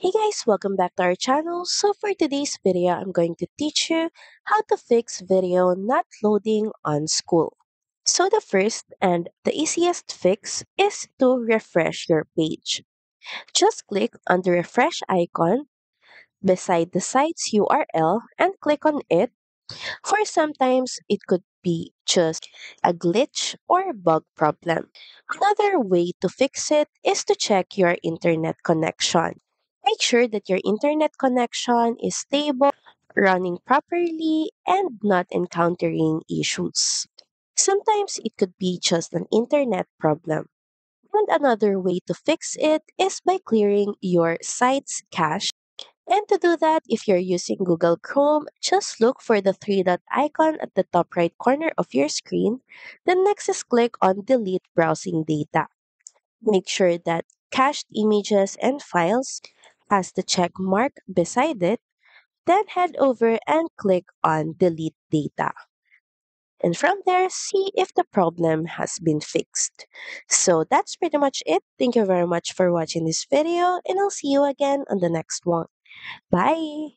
Hey guys, welcome back to our channel. So for today's video, I'm going to teach you how to fix video not loading on Skool. So the first and the easiest fix is to refresh your page. Just click on the refresh icon beside the site's URL and click on it. For sometimes it could be just a glitch or bug problem. Another way to fix it is to check your internet connection. Make sure that your internet connection is stable, running properly, and not encountering issues. Sometimes it could be just an internet problem. And another way to fix it is by clearing your site's cache. And to do that, if you're using Google Chrome, just look for the three dot icon at the top right corner of your screen. Then next is click on Delete Browsing Data. Make sure that cached images and files has the check mark beside it. Then head over and click on Delete Data. And from there, see if the problem has been fixed. So that's pretty much it. Thank you very much for watching this video, and I'll see you again on the next one. Bye!